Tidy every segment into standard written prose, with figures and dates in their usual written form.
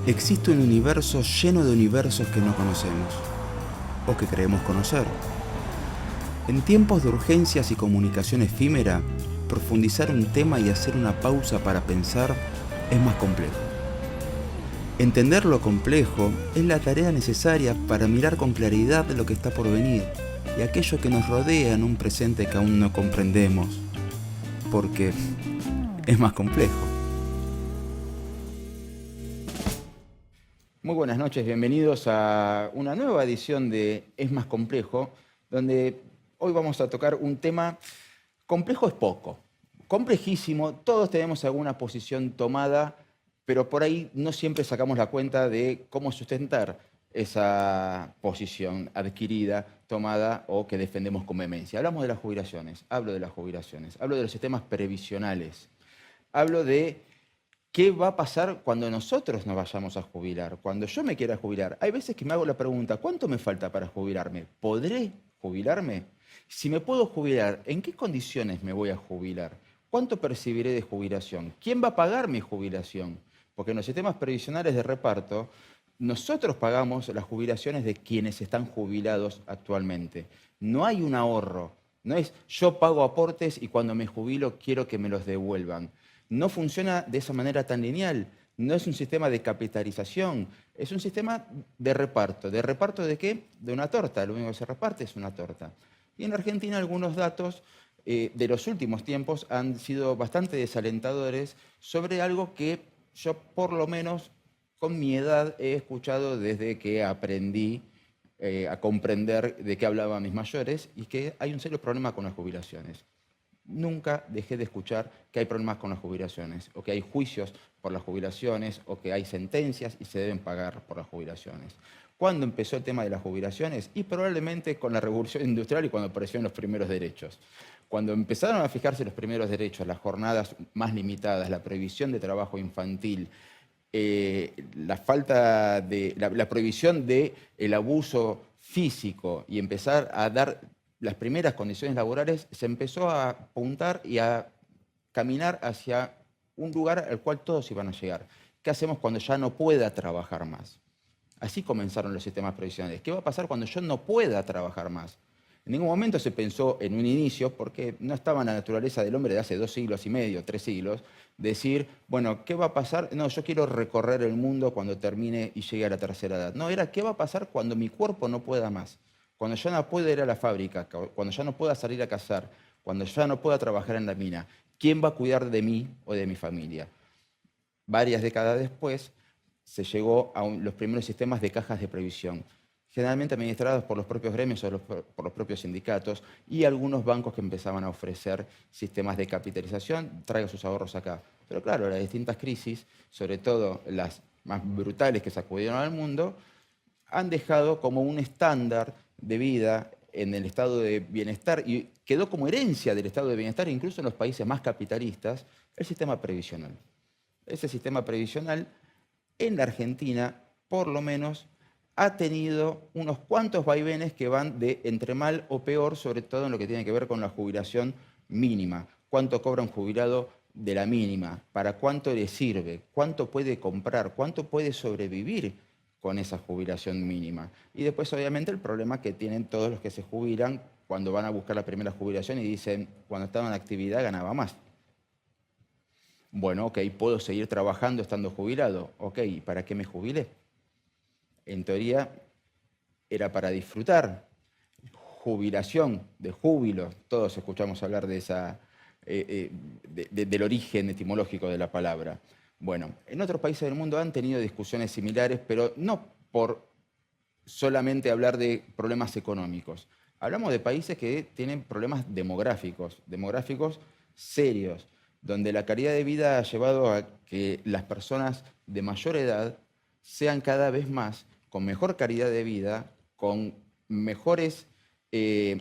Existe un universo lleno de universos que no conocemos, o que creemos conocer. En tiempos de urgencias y comunicación efímera, profundizar un tema y hacer una pausa para pensar es más complejo. Entender lo complejo es la tarea necesaria para mirar con claridad lo que está por venir y aquello que nos rodea en un presente que aún no comprendemos, porque es más complejo. Muy buenas noches, bienvenidos a una nueva edición de Es más complejo, donde hoy vamos a tocar un tema complejo es poco, complejísimo, todos tenemos alguna posición tomada, pero por ahí no siempre sacamos la cuenta de cómo sustentar esa posición adquirida, tomada o que defendemos con vehemencia. Hablamos de las jubilaciones, hablo de las jubilaciones, hablo de los sistemas previsionales, hablo de ¿qué va a pasar cuando nosotros nos vayamos a jubilar? Cuando yo me quiera jubilar. Hay veces que me hago la pregunta, ¿cuánto me falta para jubilarme? ¿Podré jubilarme? Si me puedo jubilar, ¿en qué condiciones me voy a jubilar? ¿Cuánto percibiré de jubilación? ¿Quién va a pagar mi jubilación? Porque en los sistemas previsionales de reparto, nosotros pagamos las jubilaciones de quienes están jubilados actualmente. No hay un ahorro. No es yo pago aportes y cuando me jubilo quiero que me los devuelvan. No funciona de esa manera tan lineal. No es un sistema de capitalización, es un sistema de reparto. ¿De reparto de qué? De una torta. Lo único que se reparte es una torta. Y en Argentina algunos datos de los últimos tiempos han sido bastante desalentadores sobre algo que yo por lo menos con mi edad he escuchado desde que aprendí a comprender de qué hablaban mis mayores y que hay un serio problema con las jubilaciones. Nunca dejé de escuchar que hay problemas con las jubilaciones, o que hay juicios por las jubilaciones, o que hay sentencias y se deben pagar por las jubilaciones. ¿Cuándo empezó el tema de las jubilaciones? Y probablemente con la revolución industrial y cuando aparecieron los primeros derechos. Cuando empezaron a fijarse los primeros derechos, las jornadas más limitadas, la prohibición de trabajo infantil, la prohibición del abuso físico y empezar a dar las primeras condiciones laborales, se empezó a apuntar y a caminar hacia un lugar al cual todos iban a llegar. ¿Qué hacemos cuando ya no pueda trabajar más? Así comenzaron los sistemas previsionales. ¿Qué va a pasar cuando yo no pueda trabajar más? En ningún momento se pensó en un inicio, porque no estaba en la naturaleza del hombre de hace 2 siglos y medio, 3 siglos, decir, bueno, ¿qué va a pasar? No, yo quiero recorrer el mundo cuando termine y llegue a la tercera edad. No, era ¿qué va a pasar cuando mi cuerpo no pueda más? Cuando ya no pueda ir a la fábrica, cuando ya no pueda salir a cazar, cuando ya no pueda trabajar en la mina, ¿quién va a cuidar de mí o de mi familia? Varias décadas después se llegó a los primeros sistemas de cajas de previsión, generalmente administrados por los propios gremios o por los propios sindicatos y algunos bancos que empezaban a ofrecer sistemas de capitalización, traiga sus ahorros acá. Pero claro, las distintas crisis, sobre todo las más brutales que sacudieron al mundo, han dejado como un estándar de vida en el estado de bienestar y quedó como herencia del estado de bienestar, incluso en los países más capitalistas, el sistema previsional. Ese sistema previsional en la Argentina, por lo menos, ha tenido unos cuantos vaivenes que van de entre mal o peor, sobre todo en lo que tiene que ver con la jubilación mínima. ¿Cuánto cobra un jubilado de la mínima? ¿Para cuánto le sirve? ¿Cuánto puede comprar? ¿Cuánto puede sobrevivir con esa jubilación mínima? Y después, obviamente, el problema que tienen todos los que se jubilan cuando van a buscar la primera jubilación y dicen, cuando estaba en actividad ganaba más. Bueno, ok, puedo seguir trabajando estando jubilado. Ok, ¿y para qué me jubilé? En teoría era para disfrutar. Jubilación, de júbilo, todos escuchamos hablar de del origen etimológico de la palabra. Bueno, en otros países del mundo han tenido discusiones similares, pero no por solamente hablar de problemas económicos. Hablamos de países que tienen problemas demográficos serios, donde la calidad de vida ha llevado a que las personas de mayor edad sean cada vez más con mejor calidad de vida, con mejores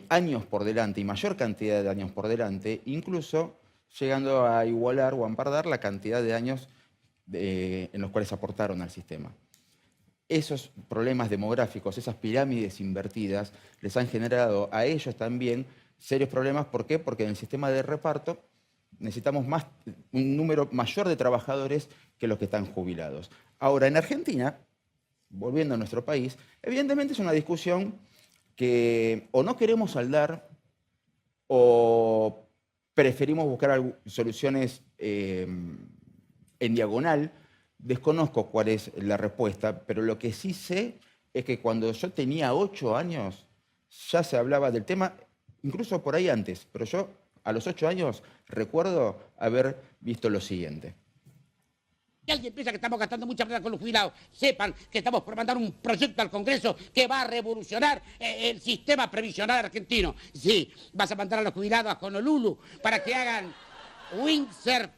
años por delante y mayor cantidad de años por delante, incluso llegando a igualar o a empardar la cantidad de años en los cuales aportaron al sistema. Esos problemas demográficos, esas pirámides invertidas, les han generado a ellos también serios problemas. ¿Por qué? Porque en el sistema de reparto necesitamos un número mayor de trabajadores que los que están jubilados. Ahora, en Argentina, volviendo a nuestro país, evidentemente es una discusión que o no queremos saldar o preferimos buscar soluciones en diagonal. Desconozco cuál es la respuesta, pero lo que sí sé es que cuando yo tenía 8 años ya se hablaba del tema, incluso por ahí antes, pero yo a los 8 años recuerdo haber visto lo siguiente. Si alguien piensa que estamos gastando mucha plata con los jubilados, sepan que estamos por mandar un proyecto al Congreso que va a revolucionar el sistema previsional argentino. Sí, vas a mandar a los jubilados a Honolulu para que hagan windsurf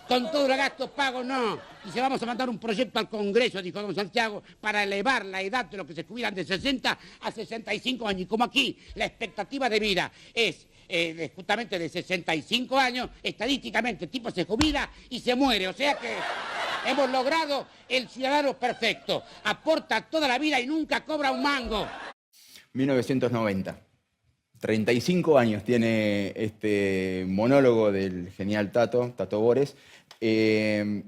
con todos los gastos pagos, no. Y se vamos a mandar un proyecto al Congreso, dijo don Santiago, para elevar la edad de los que se jubilan de 60 a 65 años. Y como aquí la expectativa de vida es justamente de 65 años, estadísticamente el tipo se jubila y se muere. O sea que hemos logrado el ciudadano perfecto. Aporta toda la vida y nunca cobra un mango. 1990. 35 años tiene este monólogo del genial Tato Bores. Y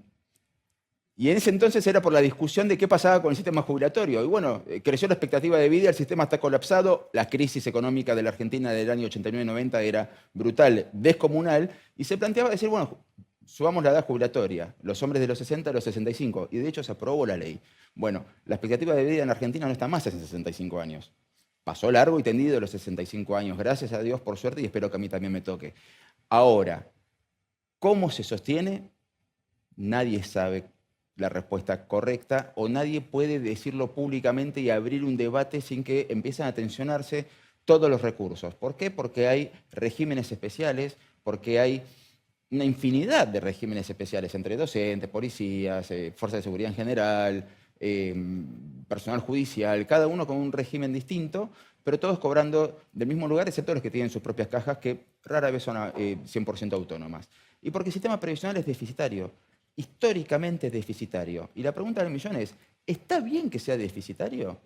en ese entonces era por la discusión de qué pasaba con el sistema jubilatorio. Y bueno, creció la expectativa de vida, el sistema está colapsado, la crisis económica de la Argentina del año 89-90 era brutal, descomunal, y se planteaba decir, bueno, subamos la edad jubilatoria, los hombres de los 60 a los 65, y de hecho se aprobó la ley. Bueno, la expectativa de vida en Argentina no está más en 65 años. Pasó largo y tendido de los 65 años, gracias a Dios, por suerte, y espero que a mí también me toque. Ahora, ¿cómo se sostiene? Nadie sabe la respuesta correcta o nadie puede decirlo públicamente y abrir un debate sin que empiecen a tensionarse todos los recursos. ¿Por qué? Porque hay regímenes especiales, porque hay una infinidad de regímenes especiales entre docentes, policías, fuerzas de seguridad en general, personal judicial, cada uno con un régimen distinto, pero todos cobrando del mismo lugar, excepto los que tienen sus propias cajas, que rara vez son 100% autónomas. Y porque el sistema previsional es deficitario, históricamente deficitario. Y la pregunta del millón es, ¿está bien que sea deficitario?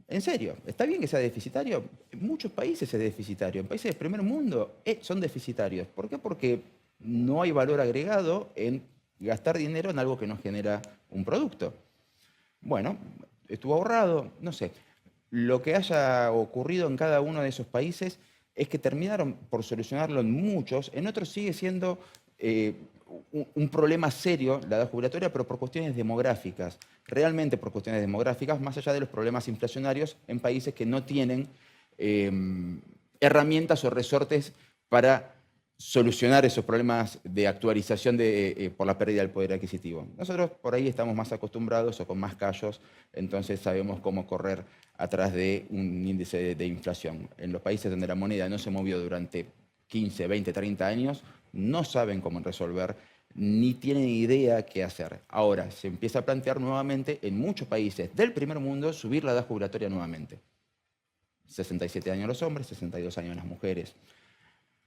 En serio, ¿está bien que sea deficitario? En muchos países es deficitario. En países del primer mundo son deficitarios. ¿Por qué? Porque no hay valor agregado en gastar dinero en algo que no genera un producto. Bueno, estuvo ahorrado, no sé. Lo que haya ocurrido en cada uno de esos países es que terminaron por solucionarlo en muchos, en otros sigue siendo un problema serio la edad jubilatoria, pero por cuestiones demográficas, realmente por cuestiones demográficas, más allá de los problemas inflacionarios en países que no tienen herramientas o resortes para solucionar esos problemas de actualización por la pérdida del poder adquisitivo. Nosotros por ahí estamos más acostumbrados o con más callos, entonces sabemos cómo correr atrás de un índice de inflación. En los países donde la moneda no se movió durante 15, 20, 30 años, no saben cómo resolver, ni tienen idea qué hacer. Ahora se empieza a plantear nuevamente en muchos países del primer mundo subir la edad jubilatoria nuevamente. 67 años los hombres, 62 años las mujeres.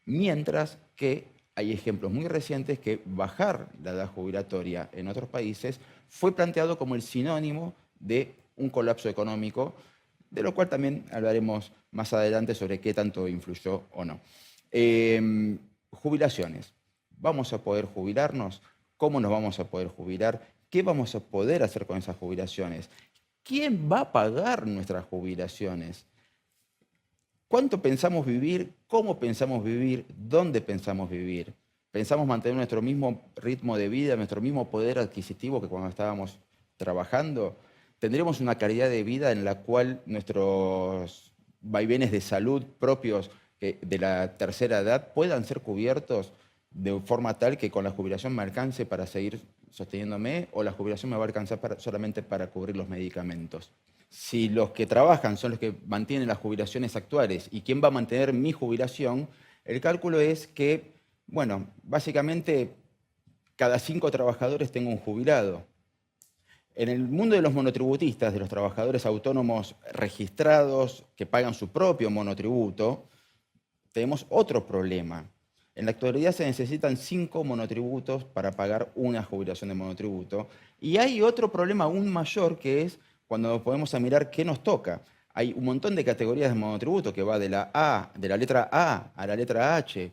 Mientras que hay ejemplos muy recientes que bajar la edad jubilatoria en otros países fue planteado como el sinónimo de un colapso económico, de lo cual también hablaremos más adelante sobre qué tanto influyó o no. Jubilaciones. ¿Vamos a poder jubilarnos? ¿Cómo nos vamos a poder jubilar? ¿Qué vamos a poder hacer con esas jubilaciones? ¿Quién va a pagar nuestras jubilaciones? ¿Cuánto pensamos vivir? ¿Cómo pensamos vivir? ¿Dónde pensamos vivir? ¿Pensamos mantener nuestro mismo ritmo de vida, nuestro mismo poder adquisitivo que cuando estábamos trabajando? ¿Tendremos una calidad de vida en la cual nuestros vaivenes de salud propios de la tercera edad puedan ser cubiertos de forma tal que con la jubilación me alcance para seguir sosteniéndome o la jubilación me va a alcanzar solamente para cubrir los medicamentos? Si los que trabajan son los que mantienen las jubilaciones actuales y quién va a mantener mi jubilación, el cálculo es que, bueno, básicamente cada 5 trabajadores tengo un jubilado. En el mundo de los monotributistas, de los trabajadores autónomos registrados que pagan su propio monotributo, tenemos otro problema. En la actualidad se necesitan 5 monotributos para pagar una jubilación de monotributo. Y hay otro problema aún mayor que es cuando podemos mirar qué nos toca. Hay un montón de categorías de monotributo que va de la letra A a la letra H,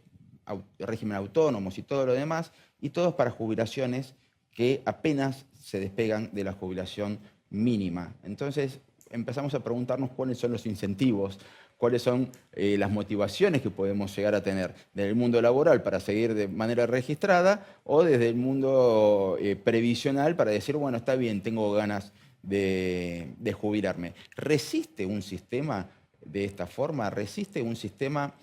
régimen autónomos y todo lo demás, y todos para jubilaciones que apenas se despegan de la jubilación mínima. Entonces empezamos a preguntarnos cuáles son los incentivos, cuáles son las motivaciones que podemos llegar a tener desde el mundo laboral para seguir de manera registrada o desde el mundo previsional para decir, bueno, está bien, tengo ganas de jubilarme. ¿Resiste un sistema de esta forma? ¿Resiste un sistema?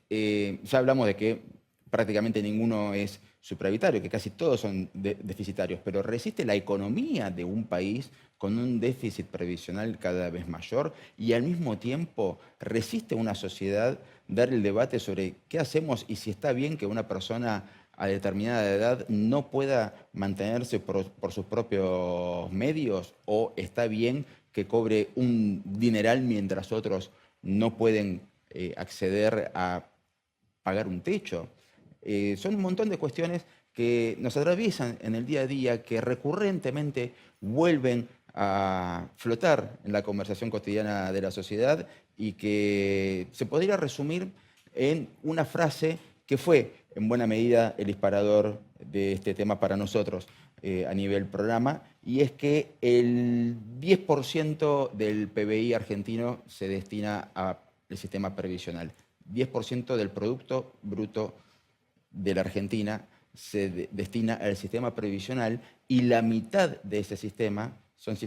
Ya hablamos de que prácticamente ninguno es supravitario, que casi todos son deficitarios, pero ¿resiste la economía de un país con un déficit previsional cada vez mayor y al mismo tiempo resiste una sociedad dar el debate sobre qué hacemos y si está bien que una persona a determinada edad no pueda mantenerse por sus propios medios o está bien que cobre un dineral mientras otros no pueden acceder a pagar un techo? Son un montón de cuestiones que nos atraviesan en el día a día, que recurrentemente vuelven a flotar en la conversación cotidiana de la sociedad y que se podría resumir en una frase que fue en buena medida el disparador de este tema para nosotros a nivel programa, y es que el 10% del PBI argentino se destina al sistema previsional. 10% del Producto Bruto de la Argentina se destina al sistema previsional y la mitad de ese sistema son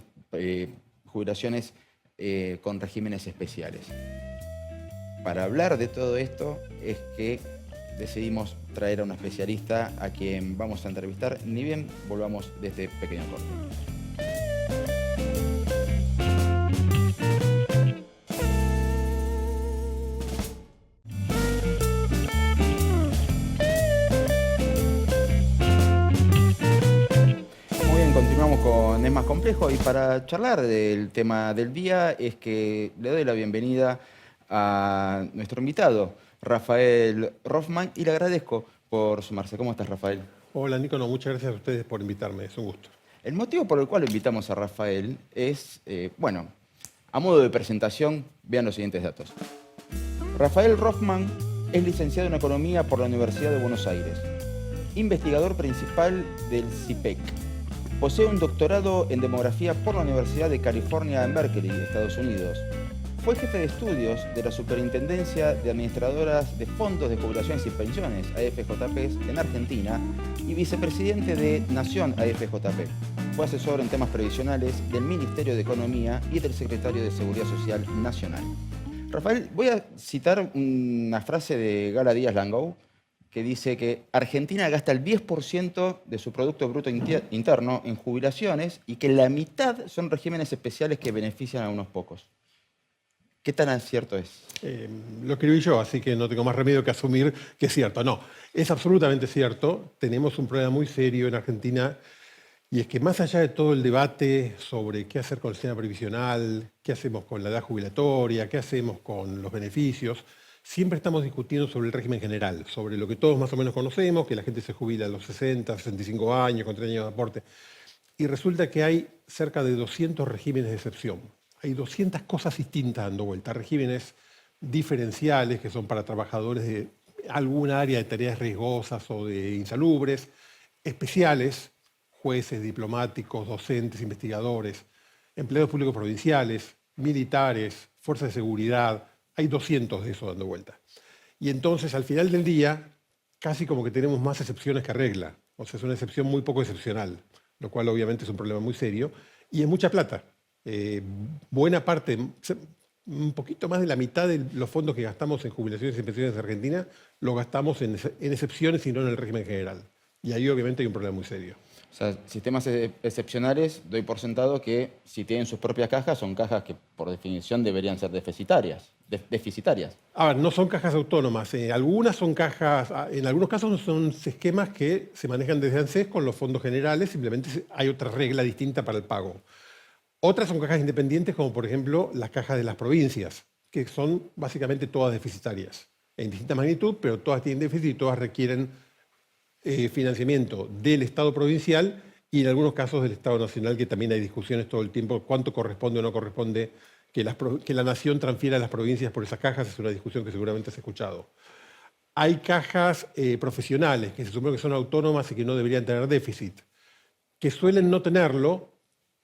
jubilaciones con regímenes especiales. Para hablar de todo esto es que decidimos traer a un especialista a quien vamos a entrevistar, ni bien volvamos de este pequeño corte. Continuamos con Es Más Complejo y para charlar del tema del día es que le doy la bienvenida a nuestro invitado, Rafael Roffman, y le agradezco por sumarse. ¿Cómo estás, Rafael? Hola, Nico. Muchas gracias a ustedes por invitarme. Es un gusto. El motivo por el cual lo invitamos a Rafael es, bueno, a modo de presentación, vean los siguientes datos. Rafael Roffman es licenciado en Economía por la Universidad de Buenos Aires, investigador principal del CIPEC. Posee un doctorado en Demografía por la Universidad de California en Berkeley, Estados Unidos. Fue jefe de estudios de la Superintendencia de Administradoras de Fondos de Jubilaciones y Pensiones, AFJP, en Argentina, y vicepresidente de Nación AFJP. Fue asesor en temas previsionales del Ministerio de Economía y del Secretario de Seguridad Social Nacional. Rafael, voy a citar una frase de Gala Díaz Langou, que dice que Argentina gasta el 10% de su Producto Bruto Interno en jubilaciones y que la mitad son regímenes especiales que benefician a unos pocos. ¿Qué tan cierto es? Lo escribí yo, así que no tengo más remedio que asumir que es cierto. No, es absolutamente cierto. Tenemos un problema muy serio en Argentina y es que más allá de todo el debate sobre qué hacer con el sistema previsional, qué hacemos con la edad jubilatoria, qué hacemos con los beneficios, siempre estamos discutiendo sobre el régimen general, sobre lo que todos más o menos conocemos, que la gente se jubila a los 60, 65 años, con 3 años de aporte. Y resulta que hay cerca de 200 regímenes de excepción. Hay 200 cosas distintas dando vuelta. Regímenes diferenciales, que son para trabajadores de alguna área de tareas riesgosas o de insalubres. Especiales, jueces, diplomáticos, docentes, investigadores, empleados públicos provinciales, militares, fuerzas de seguridad. Hay 200 de eso dando vuelta. Y entonces, al final del día, casi como que tenemos más excepciones que regla. O sea, es una excepción muy poco excepcional, lo cual obviamente es un problema muy serio. Y es mucha plata. Buena parte, un poquito más de la mitad de los fondos que gastamos en jubilaciones y pensiones de Argentina, lo gastamos en excepciones y no en el régimen general. Y ahí obviamente hay un problema muy serio. O sea, sistemas excepcionales, doy por sentado que si tienen sus propias cajas, son cajas que por definición deberían ser deficitarias. A ver, no son cajas autónomas. Algunas son cajas, en algunos casos son esquemas que se manejan desde ANSES con los fondos generales, simplemente hay otra regla distinta para el pago. Otras son cajas independientes, como por ejemplo las cajas de las provincias, que son básicamente todas deficitarias, en distinta magnitud, pero todas tienen déficit y todas requieren financiamiento del Estado provincial y en algunos casos del Estado nacional, que también hay discusiones todo el tiempo, cuánto corresponde o no corresponde que la nación transfiera a las provincias por esas cajas, es una discusión que seguramente has escuchado. Hay cajas profesionales, que se supone que son autónomas y que no deberían tener déficit. que suelen no tenerlo,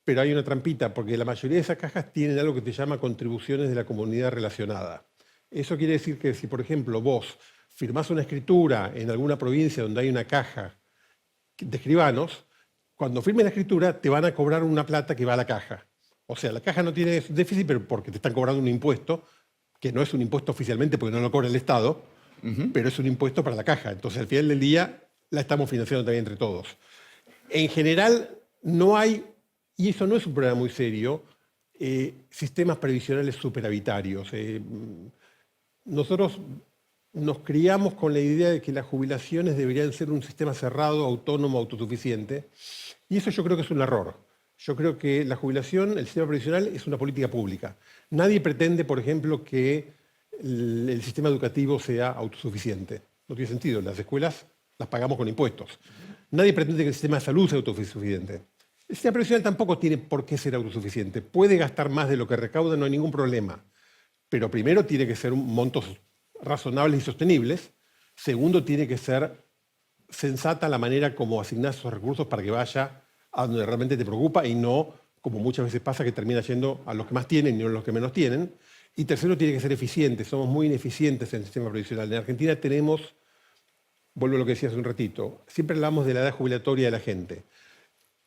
pero hay una trampita, porque la mayoría de esas cajas tienen algo que se llama contribuciones de la comunidad relacionada. Eso quiere decir que si, por ejemplo, vos firmás una escritura en alguna provincia donde hay una caja de escribanos, cuando firmes la escritura te van a cobrar una plata que va a la caja. O sea, la caja no tiene déficit, pero porque te están cobrando un impuesto, que no es un impuesto oficialmente porque no lo cobra el Estado, pero es un impuesto para la caja. Entonces, al final del día, la estamos financiando también entre todos. En general, no hay, y eso no es un problema muy serio, sistemas previsionales superavitarios. Nosotros nos criamos con la idea de que las jubilaciones deberían ser un sistema cerrado, autónomo, autosuficiente, y eso yo creo que es un error. Yo creo que la jubilación, el sistema previsional, es una política pública. Nadie pretende, por ejemplo, que el sistema educativo sea autosuficiente. No tiene sentido. Las escuelas las pagamos con impuestos. Nadie pretende que el sistema de salud sea autosuficiente. El sistema previsional tampoco tiene por qué ser autosuficiente. Puede gastar más de lo que recauda, no hay ningún problema. Pero primero tiene que ser montos razonables y sostenibles. Segundo, tiene que ser sensata la manera como asignás esos recursos para que vaya a donde realmente te preocupa y no, como muchas veces pasa, que termina yendo a los que más tienen y no a los que menos tienen. Y tercero, tiene que ser eficiente. Somos muy ineficientes en el sistema previsional. En Argentina tenemos, vuelvo a lo que decía hace un ratito, siempre hablamos de la edad jubilatoria de la gente.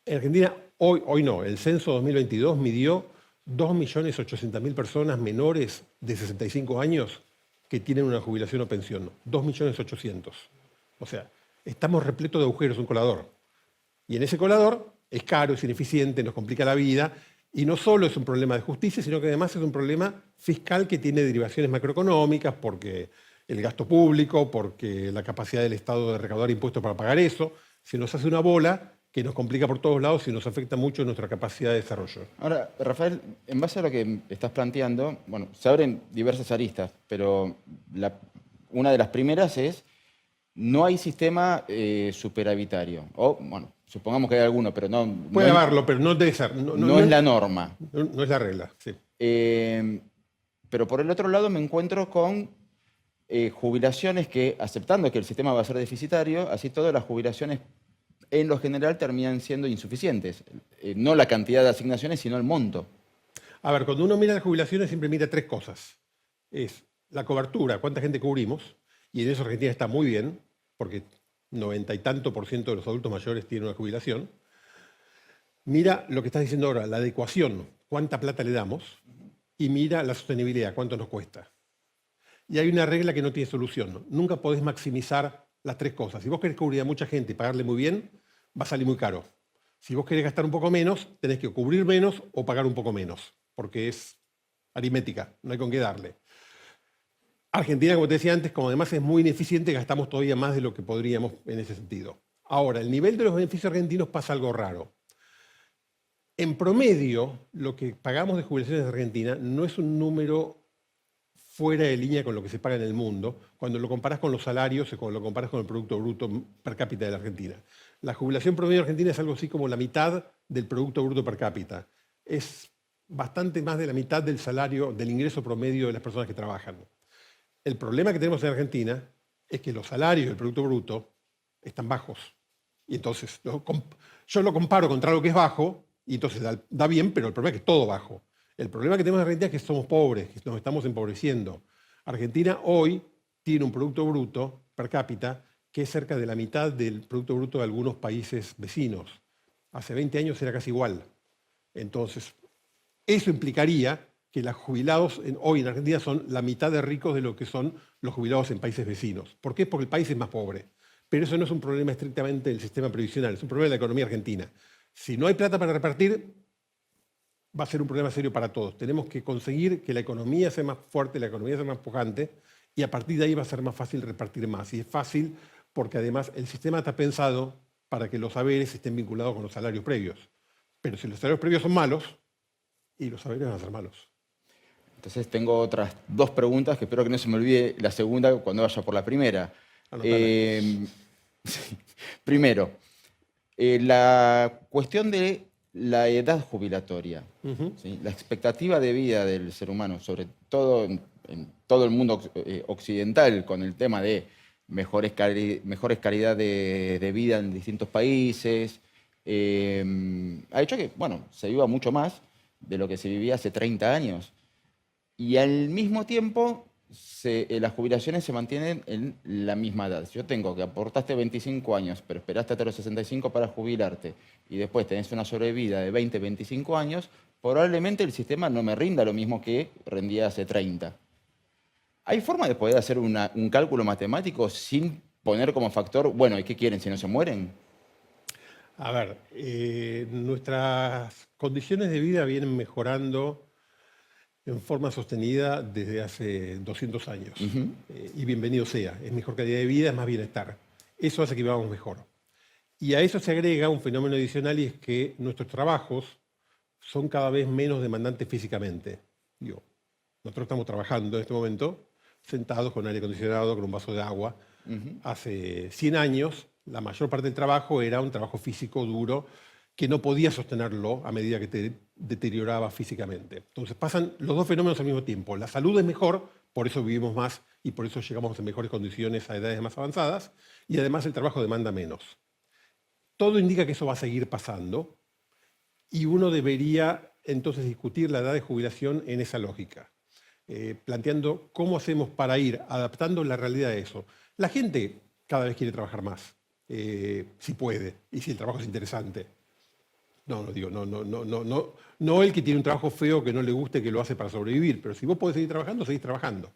En Argentina, hoy no, el censo 2022 midió 2.800.000 personas menores de 65 años que tienen una jubilación o pensión. 2.800.000. O sea, estamos repletos de agujeros, un colador. Y en ese colador es caro, es ineficiente, nos complica la vida, y no solo es un problema de justicia, sino que además es un problema fiscal que tiene derivaciones macroeconómicas, porque el gasto público, porque la capacidad del Estado de recaudar impuestos para pagar eso, se nos hace una bola que nos complica por todos lados y nos afecta mucho nuestra capacidad de desarrollo. Ahora, Rafael, en base a lo que estás planteando, bueno, se abren diversas aristas, pero una de las primeras es, no hay sistema superavitario. O, bueno, supongamos que hay alguno, pero no... Puede no haberlo, pero no debe ser. No es la norma. No es la regla, sí. Pero por el otro lado me encuentro con jubilaciones que, aceptando que el sistema va a ser deficitario, así todo las jubilaciones en lo general terminan siendo insuficientes. No la cantidad de asignaciones, sino el monto. A ver, cuando uno mira las jubilaciones siempre mira tres cosas. Es la cobertura, cuánta gente cubrimos, y en eso Argentina está muy bien, porque 90 y tanto % de los adultos mayores tienen una jubilación. Mira lo que estás diciendo ahora, la adecuación, cuánta plata le damos, y mira la sostenibilidad, cuánto nos cuesta. Y hay una regla que no tiene solución. Nunca podés maximizar las tres cosas. Si vos querés cubrir a mucha gente y pagarle muy bien, va a salir muy caro. Si vos querés gastar un poco menos, tenés que cubrir menos o pagar un poco menos, porque es aritmética, no hay con qué darle. Argentina, como te decía antes, como además es muy ineficiente, gastamos todavía más de lo que podríamos en ese sentido. Ahora, el nivel de los beneficios argentinos pasa algo raro. En promedio, lo que pagamos de jubilaciones en Argentina no es un número fuera de línea con lo que se paga en el mundo, cuando lo comparás con los salarios y cuando lo comparás con el Producto Bruto per cápita de la Argentina. La jubilación promedio argentina es algo así como la mitad del Producto Bruto per cápita. Es bastante más de la mitad del salario, del ingreso promedio de las personas que trabajan. El problema que tenemos en Argentina es que los salarios del Producto Bruto están bajos. Y entonces yo lo comparo contra algo que es bajo, y entonces da bien, pero el problema es que es todo bajo. El problema que tenemos en Argentina es que somos pobres, que nos estamos empobreciendo. Argentina hoy tiene un Producto Bruto per cápita que es cerca de la mitad del Producto Bruto de algunos países vecinos. Hace 20 años era casi igual. Entonces, eso implicaría que los jubilados hoy en Argentina son la mitad de ricos de lo que son los jubilados en países vecinos. ¿Por qué? Porque el país es más pobre. Pero eso no es un problema estrictamente del sistema previsional, es un problema de la economía argentina. Si no hay plata para repartir, va a ser un problema serio para todos. Tenemos que conseguir que la economía sea más fuerte, la economía sea más pujante, y a partir de ahí va a ser más fácil repartir más. Y es fácil porque además el sistema está pensado para que los saberes estén vinculados con los salarios previos. Pero si los salarios previos son malos, y los saberes van a ser malos. Entonces tengo otras dos preguntas que espero que no se me olvide la segunda cuando vaya por la primera. Sí. Primero, la cuestión de la edad jubilatoria. ¿Sí? La expectativa de vida del ser humano, sobre todo en todo el mundo occidental, con el tema de mejores calidad de vida en distintos países, ha hecho que, bueno, se viva mucho más de lo que se vivía hace 30 años. Y al mismo tiempo, las jubilaciones se mantienen en la misma edad. Si yo tengo que aportaste 25 años, pero esperaste hasta los 65 para jubilarte, y después tenés una sobrevida de 20, 25 años, probablemente el sistema no me rinda lo mismo que rendía hace 30. ¿Hay forma de poder hacer un cálculo matemático sin poner como factor, bueno, ¿y qué quieren si no se mueren? A ver, nuestras condiciones de vida vienen mejorando en forma sostenida desde hace 200 años. Y bienvenido sea, es mejor calidad de vida, es más bienestar. Eso hace que vivamos mejor. Y a eso se agrega un fenómeno adicional y es que nuestros trabajos son cada vez menos demandantes físicamente. Digo, nosotros estamos trabajando en este momento sentados con aire acondicionado, con un vaso de agua. Hace 100 años, la mayor parte del trabajo era un trabajo físico duro que no podía sostenerlo a medida que te deterioraba físicamente. Entonces pasan los dos fenómenos al mismo tiempo. La salud es mejor, por eso vivimos más y por eso llegamos en mejores condiciones a edades más avanzadas, y además el trabajo demanda menos. Todo indica que eso va a seguir pasando y uno debería entonces discutir la edad de jubilación en esa lógica, planteando cómo hacemos para ir adaptando la realidad a eso. La gente cada vez quiere trabajar más, si puede, y si el trabajo es interesante. No el que tiene un trabajo feo que no le guste, que lo hace para sobrevivir, pero si vos podés seguir trabajando, seguís trabajando.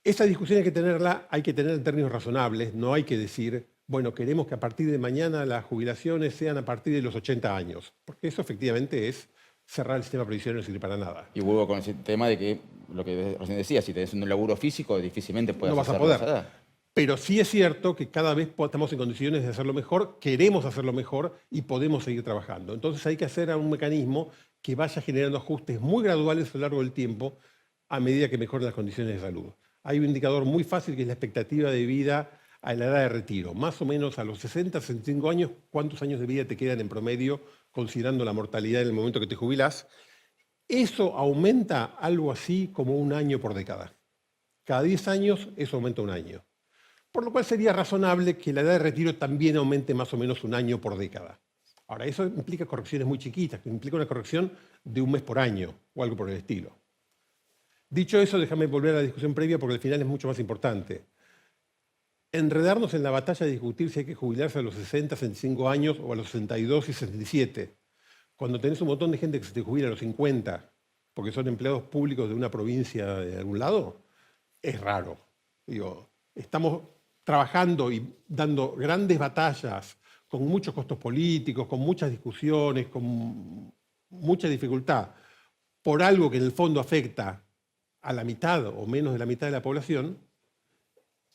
Esa discusión hay que tenerla en términos razonables, no hay que decir, bueno, queremos que a partir de mañana las jubilaciones sean a partir de los 80 años, porque eso efectivamente es cerrar el sistema previsional y no sirve para nada. Y vuelvo con ese tema de que, lo que recién decía, si tenés un laburo físico, difícilmente puedas no vas a hacerlo poder. a esa edad. Pero sí es cierto que cada vez estamos en condiciones de hacerlo mejor, queremos hacerlo mejor y podemos seguir trabajando. Entonces hay que hacer un mecanismo que vaya generando ajustes muy graduales a lo largo del tiempo a medida que mejoren las condiciones de salud. Hay un indicador muy fácil que es la expectativa de vida a la edad de retiro. Más o menos a los 60, 65 años, ¿cuántos años de vida te quedan en promedio considerando la mortalidad en el momento que te jubilás? Eso aumenta algo así como 1 año por década. Cada 10 años eso aumenta 1 año. Por lo cual sería razonable que la edad de retiro también aumente más o menos 1 año por década. Ahora, eso implica correcciones muy chiquitas, que implica una corrección de 1 mes por año o algo por el estilo. Dicho eso, déjame volver a la discusión previa porque al final es mucho más importante. Enredarnos en la batalla de discutir si hay que jubilarse a los 60, 65 años o a los 62 y 67, cuando tenés un montón de gente que se te jubila a los 50 porque son empleados públicos de una provincia de algún lado, es raro. Digo, estamos trabajando y dando grandes batallas con muchos costos políticos, con muchas discusiones, con mucha dificultad, por algo que en el fondo afecta a la mitad o menos de la mitad de la población.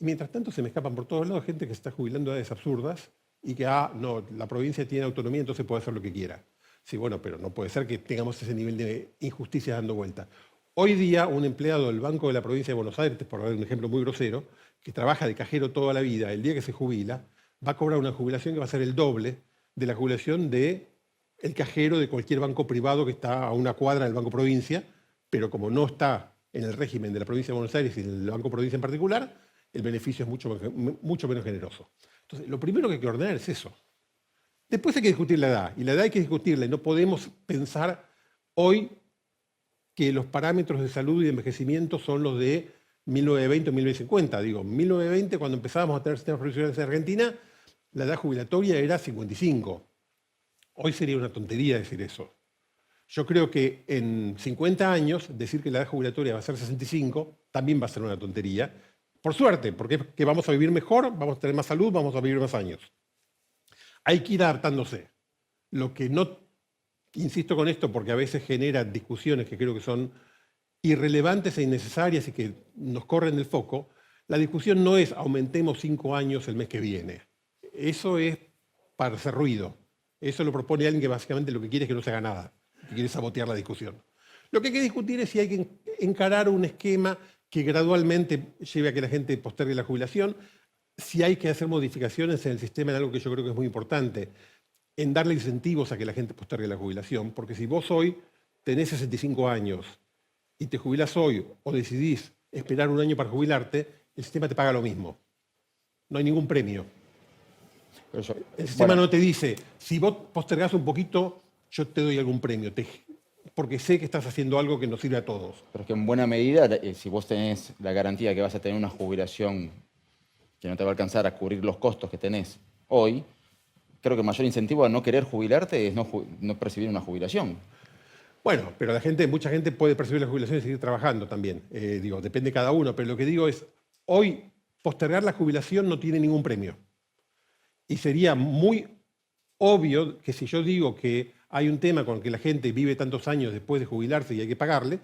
Mientras tanto se me escapan por todos lados gente que se está jubilando a edades absurdas y que, no, la provincia tiene autonomía, entonces puede hacer lo que quiera. Sí, bueno, pero no puede ser que tengamos ese nivel de injusticia dando vuelta. Hoy día un empleado del Banco de la Provincia de Buenos Aires, por dar un ejemplo muy grosero, que trabaja de cajero toda la vida, el día que se jubila, va a cobrar una jubilación que va a ser el doble de la jubilación del cajero de cualquier banco privado que está a 1 cuadra del Banco Provincia, pero como no está en el régimen de la Provincia de Buenos Aires y del Banco Provincia en particular, el beneficio es mucho menos generoso. Entonces, lo primero que hay que ordenar es eso. Después hay que discutir la edad, y la edad hay que discutirla, y no podemos pensar hoy que los parámetros de salud y de envejecimiento son los de 1920 o 1950. Digo, 1920, cuando empezábamos a tener sistemas previsionales en Argentina, la edad jubilatoria era 55. Hoy sería una tontería decir eso. Yo creo que en 50 años decir que la edad jubilatoria va a ser 65 también va a ser una tontería. Por suerte, porque que vamos a vivir mejor, vamos a tener más salud, vamos a vivir más años. Hay que ir adaptándose. Lo que no, insisto con esto porque a veces genera discusiones que creo que son irrelevantes e innecesarias y que nos corren del foco, la discusión no es aumentemos 5 años el mes que viene. Eso es para hacer ruido. Eso lo propone alguien que básicamente lo que quiere es que no se haga nada, que quiere sabotear la discusión. Lo que hay que discutir es si hay que encarar un esquema que gradualmente lleve a que la gente postergue la jubilación, si hay que hacer modificaciones en el sistema en algo que yo creo que es muy importante, en darle incentivos a que la gente postergue la jubilación, porque si vos hoy tenés 65 años y te jubilás hoy o decidís esperar 1 año para jubilarte, el sistema te paga lo mismo. No hay ningún premio. Pero El sistema bueno, no te dice, si vos postergás un poquito, yo te doy algún premio, porque sé que estás haciendo algo que nos sirve a todos. pero es que en buena medida, si vos tenés la garantía que vas a tener una jubilación que no te va a alcanzar a cubrir los costos que tenés hoy, creo que el mayor incentivo a no querer jubilarte es no percibir una jubilación. Bueno, pero mucha gente puede percibir la jubilación y seguir trabajando también. Digo, depende de cada uno, pero lo que digo es, hoy postergar la jubilación no tiene ningún premio. Y sería muy obvio que si yo digo que hay un tema con el que la gente vive tantos años después de jubilarse y hay que pagarle,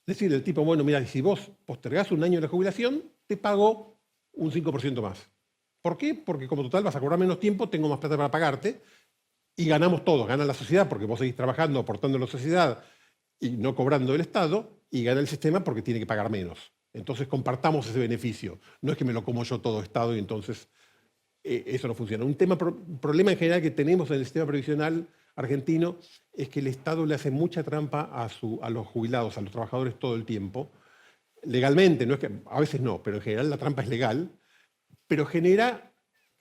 decirle al tipo, bueno, mira, si vos postergás un año de la jubilación, te pago un 5% más. ¿Por qué? Porque como total vas a cobrar menos tiempo, tengo más plata para pagarte y ganamos todos. Gana la sociedad porque vos seguís trabajando, aportando a la sociedad y no cobrando del Estado, y gana el sistema porque tiene que pagar menos. Entonces compartamos ese beneficio. No es que me lo como yo todo Estado y entonces eso no funciona. Un problema en general que tenemos en el sistema previsional argentino es que el Estado le hace mucha trampa a los jubilados, a los trabajadores todo el tiempo. Legalmente, no es que, a veces no, pero en general la trampa es legal, pero genera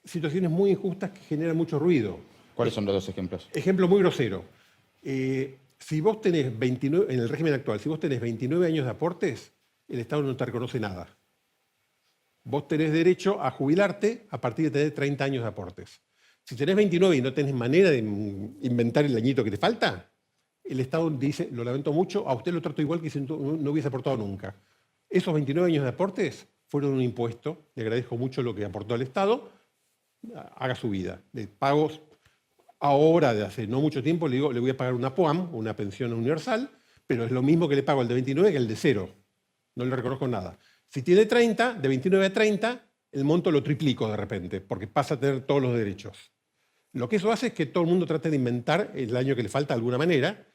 situaciones muy injustas que generan mucho ruido. ¿Cuáles son los dos ejemplos? Ejemplo muy grosero. Si vos tenés 29, en el régimen actual, si vos tenés 29 años de aportes, el Estado no te reconoce nada. Vos tenés derecho a jubilarte a partir de tener 30 años de aportes. Si tenés 29 y no tenés manera de inventar el añito que te falta, el Estado dice, lo lamento mucho, a usted lo trato igual que si no hubiese aportado nunca. Esos 29 años de aportes fueron un impuesto, le agradezco mucho lo que aportó al Estado, haga su vida. De pagos ahora, de hace no mucho tiempo, le digo, le voy a pagar una POAM, una pensión universal, pero es lo mismo que le pago al de 29 que el de 0. No le reconozco nada. Si tiene 30, de 29 a 30, el monto lo triplico de repente, porque pasa a tener todos los derechos. Lo que eso hace es que todo el mundo trate de inventar el año que le falta de alguna manera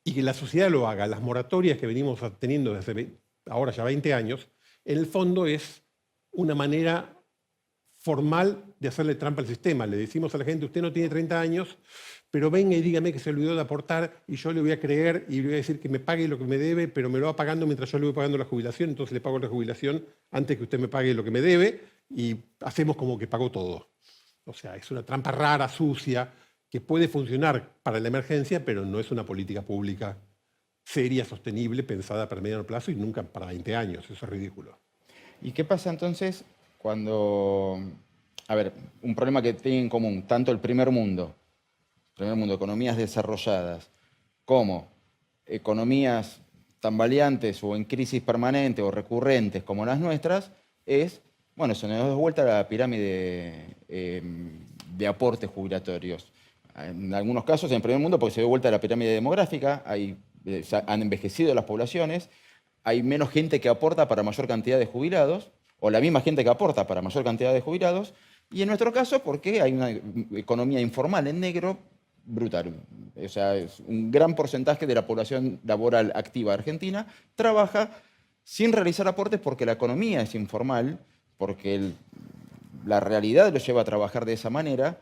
y que la sociedad lo haga. Las moratorias que venimos teniendo desde ahora ya 20 años, en el fondo es una manera formal de hacerle trampa al sistema. Le decimos a la gente, usted no tiene 30 años, pero venga y dígame que se olvidó de aportar y yo le voy a creer y le voy a decir que me pague lo que me debe, pero me lo va pagando mientras yo le voy pagando la jubilación, entonces le pago la jubilación antes que usted me pague lo que me debe y hacemos como que pagó todo. O sea, es una trampa rara, sucia, que puede funcionar para la emergencia, pero no es una política pública seria, sostenible, pensada para mediano plazo y nunca para 20 años. Eso es ridículo. ¿Y qué pasa entonces cuando, a ver, un problema que tiene en común tanto el primer mundo, economías desarrolladas, como economías tambaleantes o en crisis permanente o recurrentes como las nuestras, es, bueno, se nos da vuelta a la pirámide de aportes jubilatorios. En algunos casos, en el primer mundo, porque se dio vuelta a la pirámide demográfica, han envejecido las poblaciones, hay menos gente que aporta para mayor cantidad de jubilados, o la misma gente que aporta para mayor cantidad de jubilados, y en nuestro caso, porque hay una economía informal en negro brutal. O sea, es un gran porcentaje de la población laboral activa argentina trabaja sin realizar aportes porque la economía es informal, porque la realidad lo lleva a trabajar de esa manera.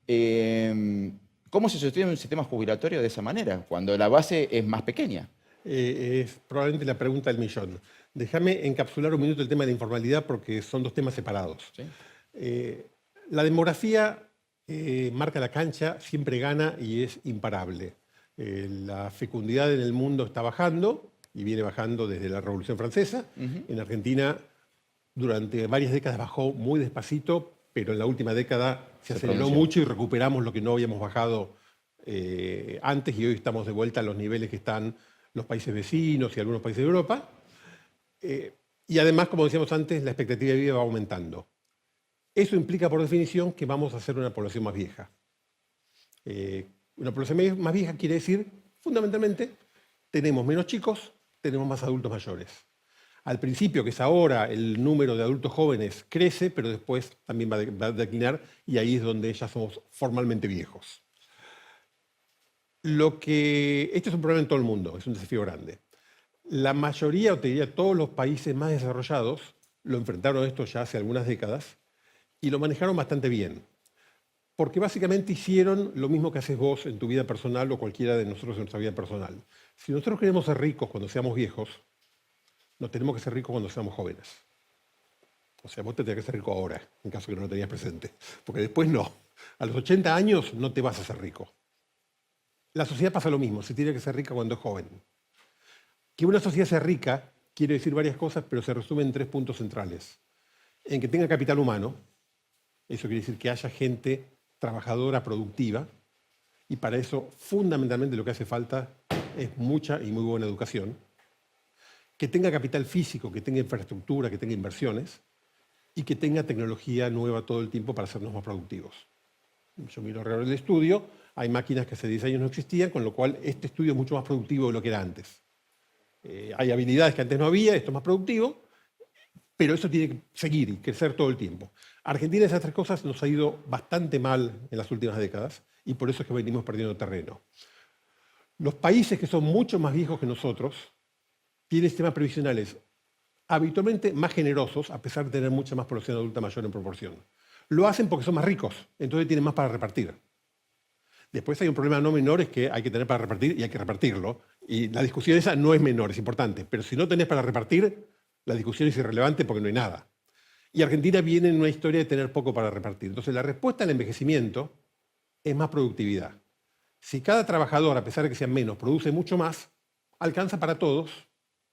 ¿Cómo se sostiene un sistema jubilatorio de esa manera, cuando la base es más pequeña? Es probablemente la pregunta del millón. Déjame encapsular un minuto el tema de la informalidad porque son dos temas separados. ¿Sí? La demografía marca la cancha, siempre gana y es imparable. La fecundidad en el mundo está bajando y viene bajando desde la Revolución Francesa. En Argentina durante varias décadas bajó muy despacito, pero en la última década se aceleró mucho y recuperamos lo que no habíamos bajado antes y hoy estamos de vuelta a los niveles que están los países vecinos y algunos países de Europa. Y además, como decíamos antes, la expectativa de vida va aumentando. Eso implica, por definición, que vamos a ser una población más vieja. Una población más vieja quiere decir, fundamentalmente, tenemos menos chicos, tenemos más adultos mayores. Al principio, que es ahora, el número de adultos jóvenes crece, pero después también va a declinar y ahí es donde ya somos formalmente viejos. Este es un problema en todo el mundo, es un desafío grande. La mayoría, o te diría todos los países más desarrollados, lo enfrentaron esto ya hace algunas décadas y lo manejaron bastante bien. Porque básicamente hicieron lo mismo que haces vos en tu vida personal o cualquiera de nosotros en nuestra vida personal. Si nosotros queremos ser ricos cuando seamos viejos, no tenemos que ser ricos cuando seamos jóvenes. O sea, vos te tenés que hacer rico ahora, en caso que no lo tenías presente. Porque después no. A los 80 años no te vas a hacer rico. La sociedad pasa lo mismo, se tiene que ser rica cuando es joven. Que una sociedad sea rica quiere decir varias cosas, pero se resume en 3 puntos centrales. En que tenga capital humano, eso quiere decir que haya gente trabajadora, productiva, y para eso fundamentalmente lo que hace falta es mucha y muy buena educación. Que tenga capital físico, que tenga infraestructura, que tenga inversiones, y que tenga tecnología nueva todo el tiempo para hacernos más productivos. Yo miro alrededor del estudio, hay máquinas que hace 10 años no existían, con lo cual este estudio es mucho más productivo de lo que era antes. Hay habilidades que antes no había, esto es más productivo, pero eso tiene que seguir y crecer todo el tiempo. Argentina, esas 3 cosas nos ha ido bastante mal en las últimas décadas y por eso es que venimos perdiendo terreno. Los países que son mucho más viejos que nosotros tienen sistemas previsionales habitualmente más generosos, a pesar de tener mucha más población adulta mayor en proporción. Lo hacen porque son más ricos, entonces tienen más para repartir. Después hay un problema no menor, es que hay que tener para repartir y hay que repartirlo. Y la discusión esa no es menor, es importante. Pero si no tenés para repartir, la discusión es irrelevante porque no hay nada. Y Argentina viene en una historia de tener poco para repartir. Entonces la respuesta al envejecimiento es más productividad. Si cada trabajador, a pesar de que sean menos, produce mucho más, alcanza para todos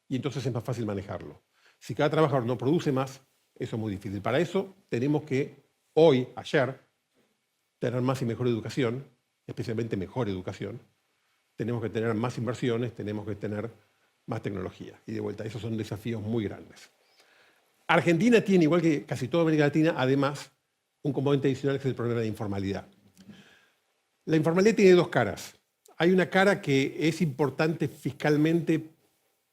y entonces es más fácil manejarlo. Si cada trabajador no produce más, eso es muy difícil. Para eso tenemos que, hoy, ayer, tener más y mejor educación, especialmente mejor educación. Tenemos que tener más inversiones, tenemos que tener más tecnología. Y de vuelta, esos son desafíos muy grandes. Argentina tiene, igual que casi toda América Latina, además, un componente adicional que es el problema de informalidad. La informalidad tiene 2 caras. Hay una cara que es importante fiscalmente,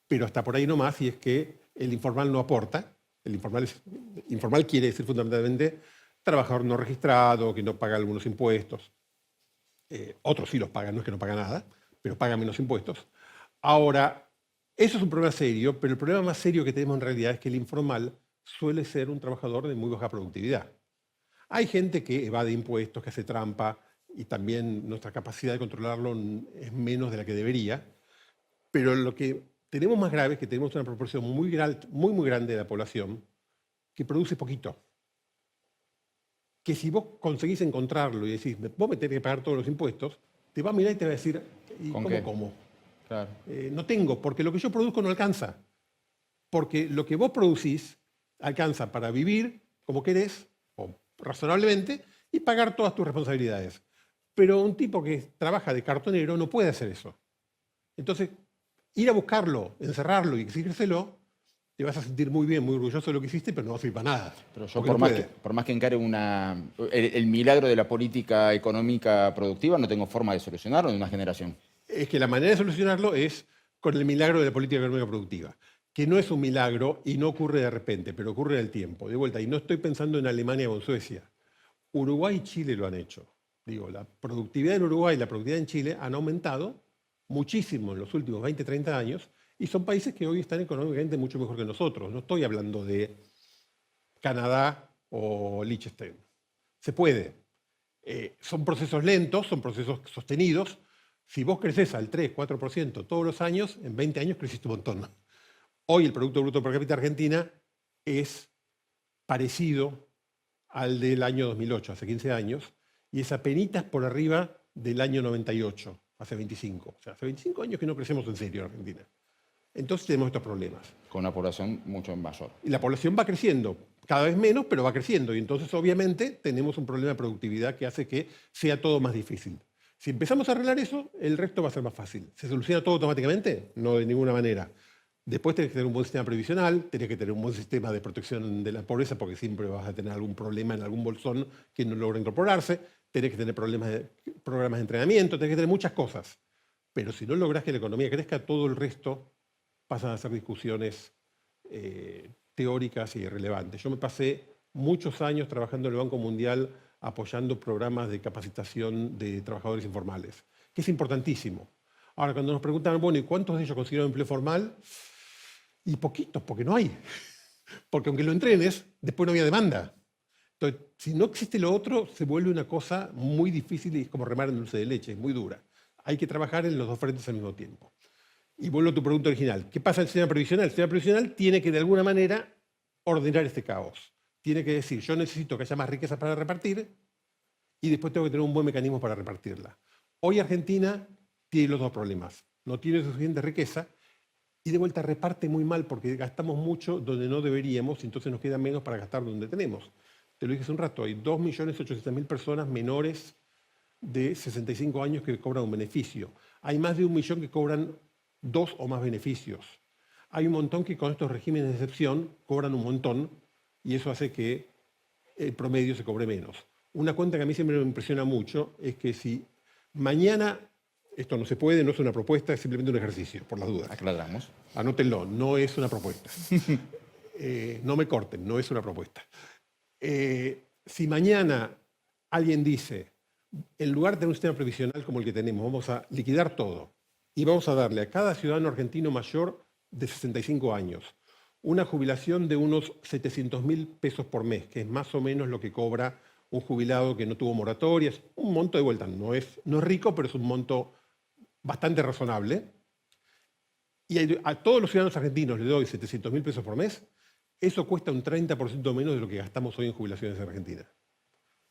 pero hasta por ahí no más, y es que el informal no aporta. El informal quiere decir fundamentalmente trabajador no registrado, que no paga algunos impuestos. Otros sí los pagan, no es que no paga nada, pero paga menos impuestos. Ahora, eso es un problema serio, pero el problema más serio que tenemos en realidad es que el informal suele ser un trabajador de muy baja productividad. Hay gente que evade impuestos, que hace trampa, y también nuestra capacidad de controlarlo es menos de la que debería, pero lo que tenemos más grave es que tenemos una proporción muy grande de la población que produce poquito. Que si vos conseguís encontrarlo y decís, vos me tenés que pagar todos los impuestos, te va a mirar y te va a decir, ¿y cómo? Claro. No tengo, porque lo que yo produzco no alcanza. Porque lo que vos producís alcanza para vivir como querés, o razonablemente, y pagar todas tus responsabilidades. Pero un tipo que trabaja de cartonero no puede hacer eso. Entonces, ir a buscarlo, encerrarlo y exigírselo, te vas a sentir muy bien, muy orgulloso de lo que hiciste, pero no va a servir para nada. Pero yo, por más que encare el milagro de la política económica productiva, no tengo forma de solucionarlo en una generación. Es que la manera de solucionarlo es con el milagro de la política económica productiva, que no es un milagro y no ocurre de repente, pero ocurre en el tiempo. De vuelta, y no estoy pensando en Alemania o en Suecia. Uruguay y Chile lo han hecho. Digo, la productividad en Uruguay y la productividad en Chile han aumentado muchísimo en los últimos 20, 30 años, y son países que hoy están económicamente mucho mejor que nosotros. No estoy hablando de Canadá o Liechtenstein. Se puede. Son procesos lentos, son procesos sostenidos. Si vos creces al 3, 4% todos los años, en 20 años creciste un montón. Hoy el Producto Bruto Per Cápita Argentina es parecido al del año 2008, hace 15 años, y es apenitas por arriba del año 98, hace 25. O sea, hace 25 años que no crecemos en serio en Argentina. Entonces tenemos estos problemas. Con una población mucho mayor. Y la población va creciendo, cada vez menos, pero va creciendo. Y entonces, obviamente, tenemos un problema de productividad que hace que sea todo más difícil. Si empezamos a arreglar eso, el resto va a ser más fácil. ¿Se soluciona todo automáticamente? No, de ninguna manera. Después tenés que tener un buen sistema previsional, tenés que tener un buen sistema de protección de la pobreza, porque siempre vas a tener algún problema en algún bolsón que no logra incorporarse, tenés que tener programas de entrenamiento, tenés que tener muchas cosas. Pero si no lográs que la economía crezca, todo el resto pasan a ser discusiones teóricas y irrelevantes. Yo me pasé muchos años trabajando en el Banco Mundial apoyando programas de capacitación de trabajadores informales, que es importantísimo. Ahora, cuando nos preguntan, bueno, ¿y cuántos de ellos consiguieron empleo formal? Y poquitos, porque no hay. Porque aunque lo entrenes, después no había demanda. Entonces, si no existe lo otro, se vuelve una cosa muy difícil y es como remar en dulce de leche, es muy dura. Hay que trabajar en los dos frentes al mismo tiempo. Y vuelvo a tu pregunta original. ¿Qué pasa en el sistema previsional? El sistema previsional tiene que, de alguna manera, ordenar este caos. tiene que decir, yo necesito que haya más riqueza para repartir y después tengo que tener un buen mecanismo para repartirla. Hoy Argentina tiene los dos problemas. No tiene suficiente riqueza y de vuelta reparte muy mal porque gastamos mucho donde no deberíamos y entonces nos queda menos para gastar donde tenemos. Te lo dije hace un rato, hay 2.800.000 personas menores de 65 años que cobran un beneficio. Hay más de 1 millón que cobran 2 o más beneficios. Hay un montón que con estos regímenes de excepción cobran un montón y eso hace que el promedio se cobre menos. Una cuenta que a mí siempre me impresiona mucho es que si mañana, esto no se puede, no es una propuesta, es simplemente un ejercicio, por las dudas. Aclaramos. Anótenlo, no es una propuesta. No me corten, no es una propuesta. Si mañana alguien dice, en lugar de tener un sistema previsional como el que tenemos, vamos a liquidar todo y vamos a darle a cada ciudadano argentino mayor de 65 años una jubilación de unos 700.000 pesos por mes, que es más o menos lo que cobra un jubilado que no tuvo moratorias, un monto de vuelta, no es rico, pero es un monto bastante razonable. Y a todos los ciudadanos argentinos le doy 700.000 pesos por mes, eso cuesta un 30% menos de lo que gastamos hoy en jubilaciones en Argentina.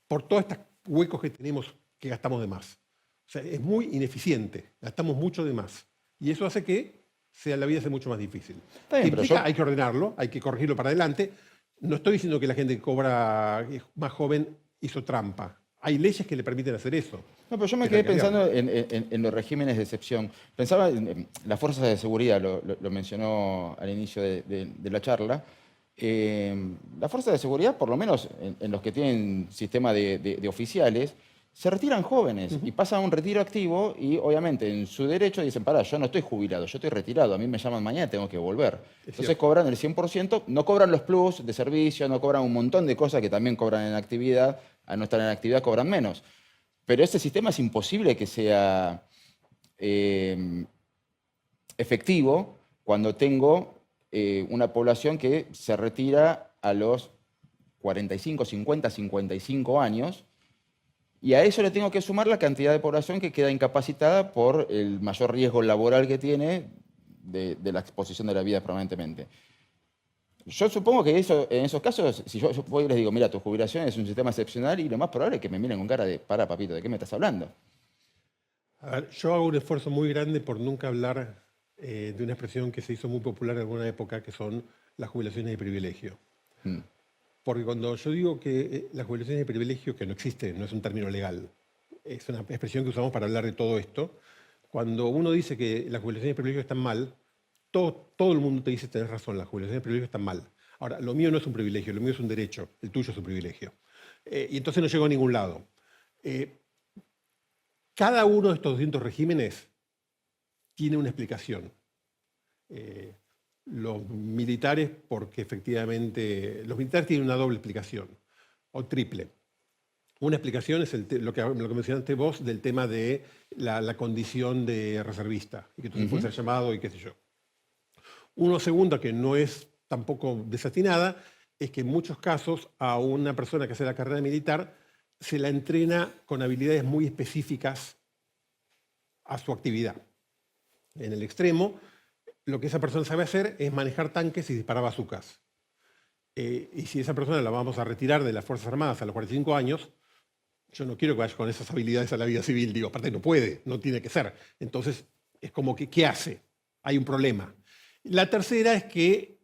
Por todos estos huecos que tenemos que gastamos de más. O sea, es muy ineficiente, gastamos mucho de más. Y eso hace que la vida sea mucho más difícil. Está bien, Implica, hay que ordenarlo, hay que corregirlo para adelante. No estoy diciendo que la gente que cobra más joven hizo trampa. Hay leyes que le permiten hacer eso. No, pero yo me quedé pensando en los regímenes de excepción. Pensaba en las fuerzas de seguridad, lo mencionó al inicio de la charla. Las fuerzas de seguridad, por lo menos en los que tienen sistema de oficiales, se retiran jóvenes y pasan a un retiro activo y obviamente en su derecho dicen, pará, yo no estoy jubilado, yo estoy retirado, a mí me llaman mañana, tengo que volver. Entonces cobran el 100%, no cobran los plus de servicio, no cobran un montón de cosas que también cobran en actividad, al no estar en actividad cobran menos. Pero este sistema es imposible que sea efectivo cuando tengo una población que se retira a los 45, 50, 55 años y a eso le tengo que sumar la cantidad de población que queda incapacitada por el mayor riesgo laboral que tiene de la exposición de la vida permanentemente. Yo supongo que en esos casos, si yo voy y les digo, mira, tu jubilación es un sistema excepcional y lo más probable es que me miren con cara de, pará, papito, ¿de qué me estás hablando? A ver, yo hago un esfuerzo muy grande por nunca hablar de una expresión que se hizo muy popular en alguna época, que son las jubilaciones de privilegio. Porque cuando yo digo que las jubilaciones de privilegio, que no existe, no es un término legal, es una expresión que usamos para hablar de todo esto, cuando uno dice que las jubilaciones de privilegio están mal, todo el mundo te dice, tenés razón, las jubilaciones de privilegio están mal. Ahora, lo mío no es un privilegio, lo mío es un derecho, el tuyo es un privilegio. Y entonces no llego a ningún lado. Cada uno de estos 200 regímenes tiene una explicación. Los militares, porque efectivamente, los militares tienen una doble explicación, o triple. Una explicación es lo que mencionaste vos del tema de la condición de reservista, y que tú puedes ser llamado y qué sé yo. Una segunda, que no es tampoco desatinada, es que en muchos casos a una persona que hace la carrera militar se la entrena con habilidades muy específicas a su actividad. En el extremo, lo que esa persona sabe hacer es manejar tanques y disparar bazucas. Y si esa persona la vamos a retirar de las Fuerzas Armadas a los 45 años, yo no quiero que vaya con esas habilidades a la vida civil. Digo, aparte no puede, no tiene que ser. Entonces, es como que, ¿qué hace? Hay un problema. La tercera es que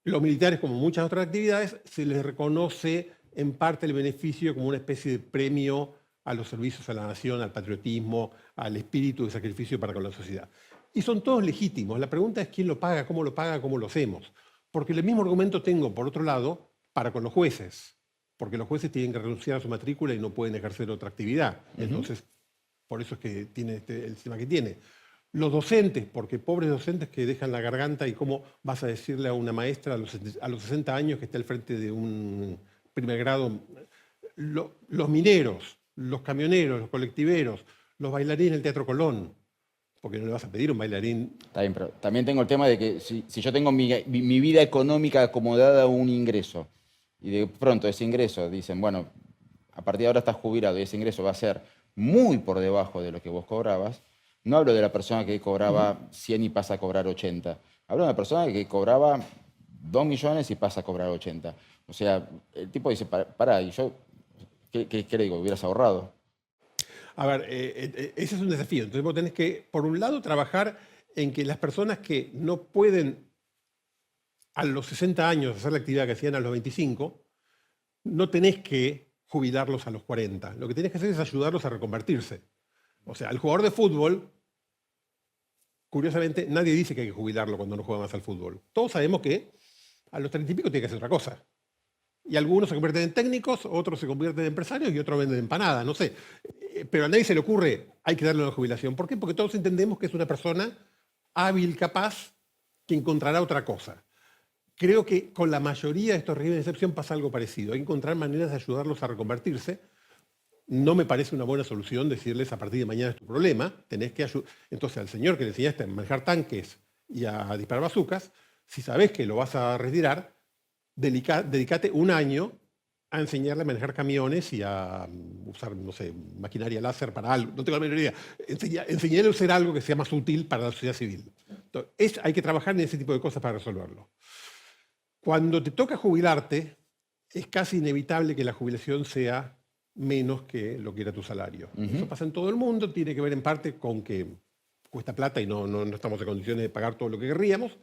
los militares, como muchas otras actividades, se les reconoce en parte el beneficio como una especie de premio a los servicios a la nación, al patriotismo, al espíritu de sacrificio para con la sociedad. Y son todos legítimos. La pregunta es quién lo paga, cómo lo hacemos. Porque el mismo argumento tengo, por otro lado, para con los jueces. Porque los jueces tienen que renunciar a su matrícula y no pueden ejercer otra actividad. Entonces, por eso es que tiene el sistema que tiene. Los docentes, porque pobres docentes que dejan la garganta y cómo vas a decirle a una maestra a los 60 años que está al frente de un primer grado. Los mineros, los camioneros, los colectiveros, los bailarines del Teatro Colón. Porque no le vas a pedir un bailarín. Está bien, pero también tengo el tema de que si yo tengo mi vida económica acomodada a un ingreso y de pronto ese ingreso dicen, bueno, a partir de ahora estás jubilado y ese ingreso va a ser muy por debajo de lo que vos cobrabas, no hablo de la persona que cobraba 100 y pasa a cobrar 80, hablo de una persona que cobraba 2 millones y pasa a cobrar 80. O sea, el tipo dice, pará, y yo, ¿qué le digo? ¿Hubieras ahorrado? A ver, ese es un desafío. Entonces vos tenés que, por un lado, trabajar en que las personas que no pueden a los 60 años hacer la actividad que hacían a los 25, no tenés que jubilarlos a los 40. Lo que tenés que hacer es ayudarlos a reconvertirse. O sea, al jugador de fútbol, curiosamente, nadie dice que hay que jubilarlo cuando no juega más al fútbol. Todos sabemos que a los 30 y pico tiene que hacer otra cosa. Y algunos se convierten en técnicos, otros se convierten en empresarios y otros venden empanadas, no sé. Pero a nadie se le ocurre, hay que darle una jubilación. ¿Por qué? Porque todos entendemos que es una persona hábil, capaz, que encontrará otra cosa. Creo que con la mayoría de estos regímenes de excepción pasa algo parecido. Hay que encontrar maneras de ayudarlos a reconvertirse. No me parece una buena solución decirles a partir de mañana es tu problema. Tenés que entonces al señor que le enseñaste a manejar tanques y a disparar bazucas, si sabés que lo vas a retirar, dedicate un año a enseñarle a manejar camiones y a usar, no sé, maquinaria láser para algo. No tengo la menor idea. Enseñarle a usar algo que sea más útil para la sociedad civil. Entonces, hay que trabajar en ese tipo de cosas para resolverlo. Cuando te toca jubilarte, es casi inevitable que la jubilación sea menos que lo que era tu salario. Eso pasa en todo el mundo, tiene que ver en parte con que cuesta plata y no estamos en condiciones de pagar todo lo que querríamos.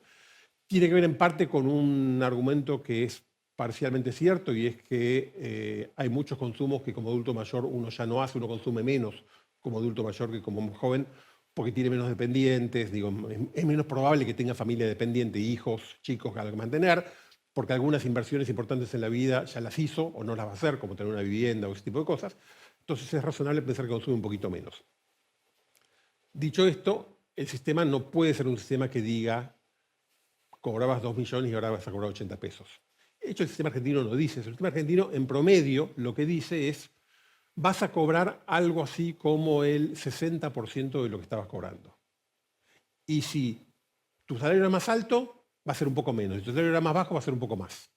Tiene que ver en parte con un argumento que es parcialmente cierto y es que hay muchos consumos que como adulto mayor uno ya no hace, uno consume menos como adulto mayor que como joven porque tiene menos dependientes, digo, es menos probable que tenga familia dependiente, hijos, chicos que mantener, porque algunas inversiones importantes en la vida ya las hizo o no las va a hacer, como tener una vivienda o ese tipo de cosas. Entonces es razonable pensar que consume un poquito menos. Dicho esto, el sistema no puede ser un sistema que diga cobrabas 2 millones y ahora vas a cobrar 80 pesos. De hecho, el sistema argentino no dice eso. El sistema argentino, en promedio, lo que dice es vas a cobrar algo así como el 60% de lo que estabas cobrando. Y si tu salario era más alto, va a ser un poco menos. Si tu salario era más bajo, va a ser un poco más.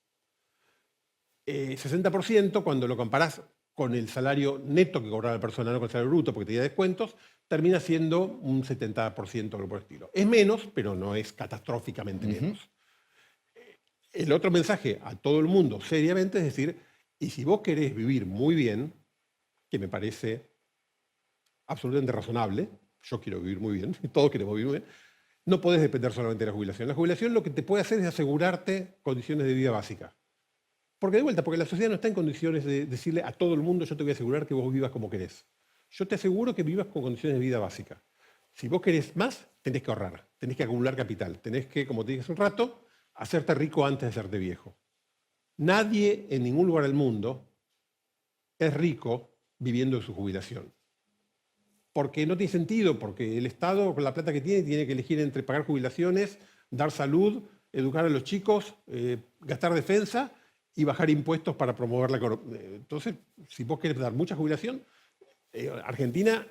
60% cuando lo comparás con el salario neto que cobraba la persona, no con el salario bruto, porque tenía descuentos, termina siendo un 70% o algo por el estilo. Es menos, pero no es catastróficamente menos. El otro mensaje a todo el mundo, seriamente, es decir, y si vos querés vivir muy bien, que me parece absolutamente razonable, yo quiero vivir muy bien, todos queremos vivir muy bien, no podés depender solamente de la jubilación. La jubilación lo que te puede hacer es asegurarte condiciones de vida básicas. Porque de vuelta, porque la sociedad no está en condiciones de decirle a todo el mundo yo te voy a asegurar que vos vivas como querés. Yo te aseguro que vivas con condiciones de vida básicas. Si vos querés más, tenés que ahorrar, tenés que acumular capital, tenés que, como te dije hace un rato, hacerte rico antes de hacerte viejo. Nadie en ningún lugar del mundo es rico viviendo de su jubilación. Porque no tiene sentido, porque el Estado, con la plata que tiene que elegir entre pagar jubilaciones, dar salud, educar a los chicos, gastar defensa y bajar impuestos para promover la economía. Entonces, si vos querés dar mucha jubilación, Argentina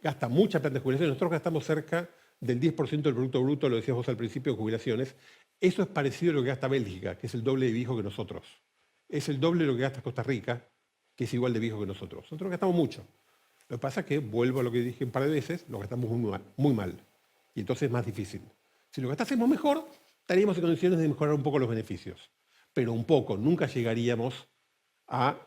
gasta mucha plata en jubilación. Nosotros gastamos cerca del 10% del Producto Bruto, lo decías vos al principio, de jubilaciones. Eso es parecido a lo que gasta Bélgica, que es el doble de viejo que nosotros. Es el doble de lo que gasta Costa Rica, que es igual de viejo que nosotros. Nosotros gastamos mucho. Lo que pasa es que, vuelvo a lo que dije un par de veces, lo gastamos muy mal. Y entonces es más difícil. Si lo gastásemos mejor, estaríamos en condiciones de mejorar un poco los beneficios. Pero un poco. Nunca llegaríamos a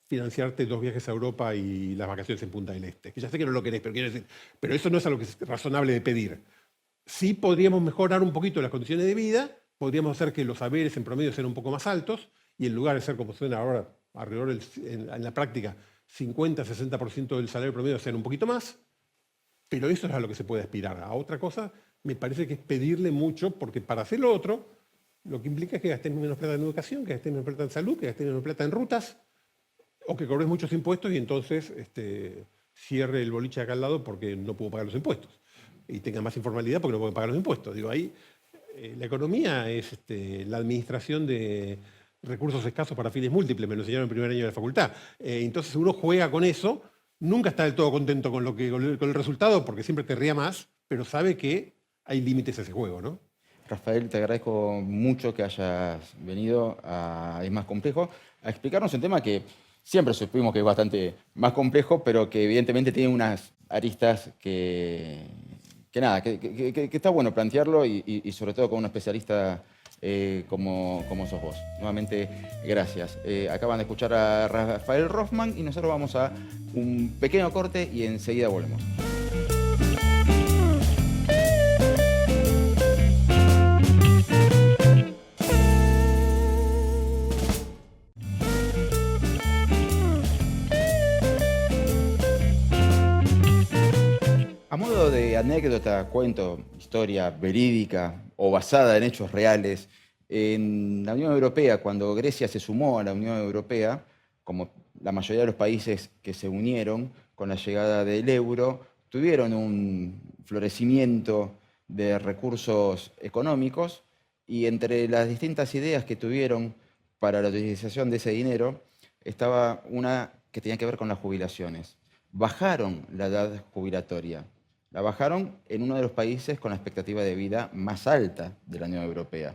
financiarte 2 viajes a Europa y las vacaciones en Punta del Este. Que ya sé que no lo querés, pero quiero decir, pero eso no es algo que es razonable de pedir. Sí podríamos mejorar un poquito las condiciones de vida, podríamos hacer que los saberes en promedio sean un poco más altos, y en lugar de ser como suena ahora, alrededor en la práctica, 50-60% del salario promedio sean un poquito más, pero eso es a lo que se puede aspirar. A otra cosa me parece que es pedirle mucho, porque para hacer lo otro, lo que implica es que gastemos menos plata en educación, que gastemos menos plata en salud, que gastemos menos plata en rutas, o que cobres muchos impuestos y entonces cierre el boliche acá al lado porque no puedo pagar los impuestos. Y tenga más informalidad porque no puedo pagar los impuestos. Digo, ahí la economía es la administración de recursos escasos para fines múltiples, me lo enseñaron en el primer año de la facultad. Entonces uno juega con eso, nunca está del todo contento con el resultado porque siempre querría más, pero sabe que hay límites a ese juego, ¿no? Rafael, te agradezco mucho que hayas venido a Es Más Complejo a explicarnos un tema que siempre supimos que es bastante más complejo, pero que evidentemente tiene unas aristas que está bueno plantearlo y sobre todo con un especialista como sos vos. Nuevamente, gracias. Acaban de escuchar a Rafael Rothman y nosotros vamos a un pequeño corte y enseguida volvemos. A modo de anécdota, cuento, historia verídica o basada en hechos reales, en la Unión Europea, cuando Grecia se sumó a la Unión Europea, como la mayoría de los países que se unieron con la llegada del euro, tuvieron un florecimiento de recursos económicos y entre las distintas ideas que tuvieron para la utilización de ese dinero estaba una que tenía que ver con las jubilaciones. Bajaron la edad jubilatoria. La bajaron en uno de los países con la expectativa de vida más alta de la Unión Europea.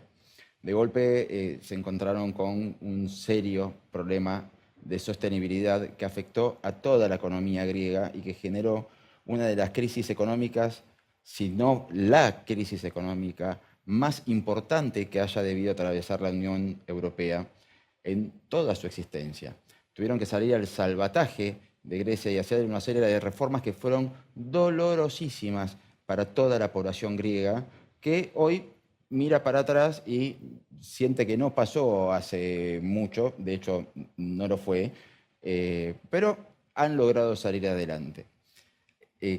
De golpe se encontraron con un serio problema de sostenibilidad que afectó a toda la economía griega y que generó una de las crisis económicas, si no la crisis económica más importante que haya debido atravesar la Unión Europea en toda su existencia. Tuvieron que salir al salvataje de Grecia y hacer una serie de reformas que fueron dolorosísimas para toda la población griega, que hoy mira para atrás y siente que no pasó hace mucho, de hecho no lo fue, pero han logrado salir adelante.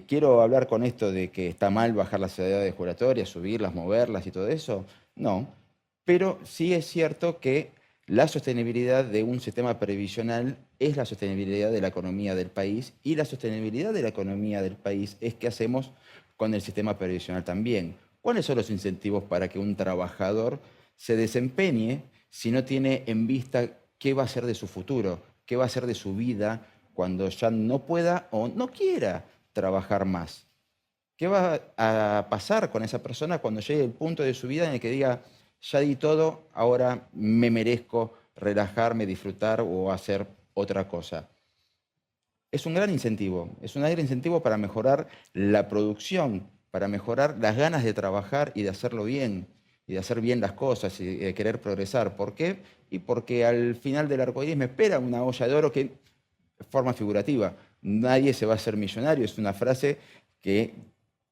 ¿Quiero hablar con esto de que está mal bajar las edades jubilatorias, subirlas, moverlas y todo eso? No, pero sí es cierto que la sostenibilidad de un sistema previsional es la sostenibilidad de la economía del país y la sostenibilidad de la economía del país es qué hacemos con el sistema previsional también. ¿Cuáles son los incentivos para que un trabajador se desempeñe si no tiene en vista qué va a ser de su futuro, qué va a ser de su vida cuando ya no pueda o no quiera trabajar más? ¿Qué va a pasar con esa persona cuando llegue el punto de su vida en el que diga, ya di todo, ahora me merezco relajarme, disfrutar o hacer otra cosa? Es un gran incentivo para mejorar la producción, para mejorar las ganas de trabajar y de hacerlo bien, y de hacer bien las cosas y de querer progresar. ¿Por qué? Y porque al final del arcoíris me espera una olla de oro que, de forma figurativa, nadie se va a hacer millonario. Es una frase que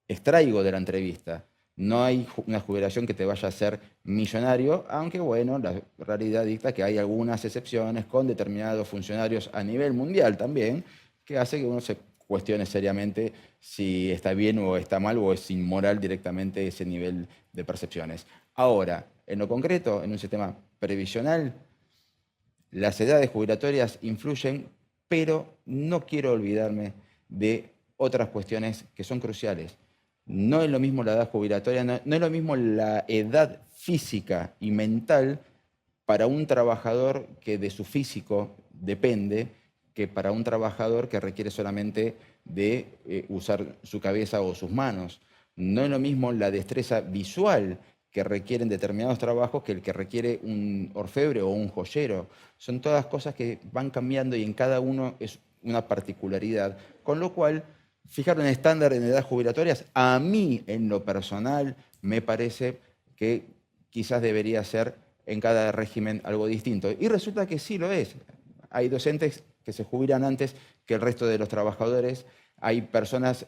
extraigo de la entrevista. No hay una jubilación que te vaya a hacer millonario, aunque bueno, la realidad dicta que hay algunas excepciones con determinados funcionarios a nivel mundial también, que hace que uno se cuestione seriamente si está bien o está mal o es inmoral directamente ese nivel de percepciones. Ahora, en lo concreto, en un sistema previsional, las edades jubilatorias influyen, pero no quiero olvidarme de otras cuestiones que son cruciales. No es lo mismo la edad jubilatoria, no es lo mismo la edad física y mental para un trabajador que de su físico depende que para un trabajador que requiere solamente de usar su cabeza o sus manos. No es lo mismo la destreza visual que requieren determinados trabajos que el que requiere un orfebre o un joyero. Son todas cosas que van cambiando y en cada uno es una particularidad, con lo cual fijar un estándar en edades jubilatorias, a mí en lo personal me parece que quizás debería ser en cada régimen algo distinto. Y resulta que sí lo es. Hay docentes que se jubilan antes que el resto de los trabajadores. Hay personas,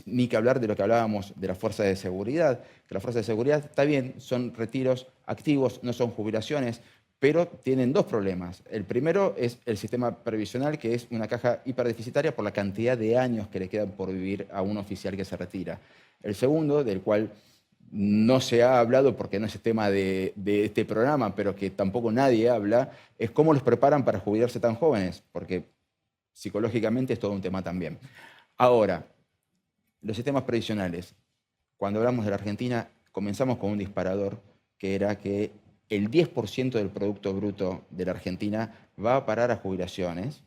ni que hablar de lo que hablábamos de las fuerzas de seguridad, que las fuerzas de seguridad, está bien, son retiros activos, no son jubilaciones, pero tienen dos problemas. El primero es el sistema previsional, que es una caja hiperdeficitaria por la cantidad de años que le quedan por vivir a un oficial que se retira. El segundo, del cual no se ha hablado porque no es el tema de este programa, pero que tampoco nadie habla, es cómo los preparan para jubilarse tan jóvenes, porque psicológicamente es todo un tema también. Ahora, los sistemas previsionales. Cuando hablamos de la Argentina, comenzamos con un disparador, que era que el 10% del Producto Bruto de la Argentina va a parar a jubilaciones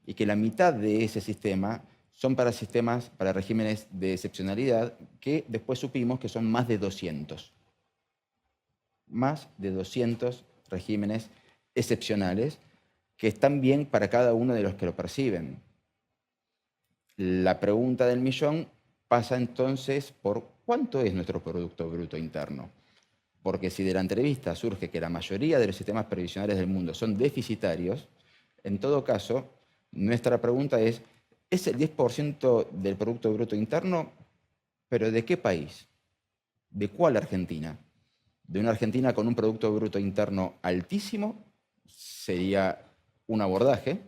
y que la mitad de ese sistema son para sistemas, para regímenes de excepcionalidad, que después supimos que son más de 200. Más de 200 regímenes excepcionales que están bien para cada uno de los que lo perciben. La pregunta del millón pasa entonces por ¿cuánto es nuestro Producto Bruto Interno? Porque si de la entrevista surge que la mayoría de los sistemas previsionales del mundo son deficitarios, en todo caso, nuestra pregunta es el 10% del Producto Bruto Interno, pero ¿de qué país? ¿De cuál Argentina? ¿De una Argentina con un Producto Bruto Interno altísimo? Sería un abordaje.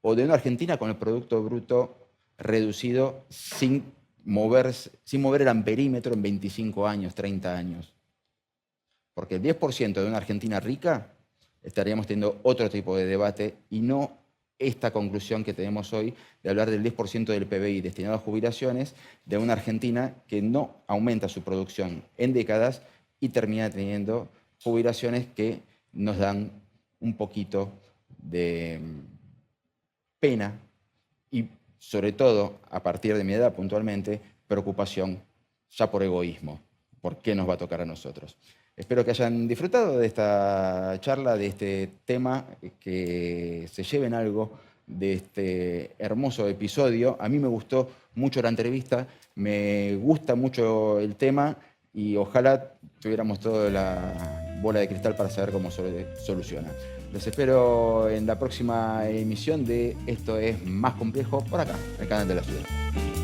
¿O de una Argentina con el Producto Bruto reducido sin mover el amperímetro en 25 años, 30 años? Porque el 10% de una Argentina rica estaríamos teniendo otro tipo de debate y no esta conclusión que tenemos hoy de hablar del 10% del PBI destinado a jubilaciones de una Argentina que no aumenta su producción en décadas y termina teniendo jubilaciones que nos dan un poquito de pena y, sobre todo, a partir de mi edad puntualmente, preocupación ya por egoísmo. ¿Por qué nos va a tocar a nosotros? Espero que hayan disfrutado de esta charla, de este tema, que se lleven algo de este hermoso episodio. A mí me gustó mucho la entrevista, me gusta mucho el tema y ojalá tuviéramos toda la bola de cristal para saber cómo se soluciona. Los espero en la próxima emisión de Esto es Más Complejo por acá, en el canal de la Ciudad.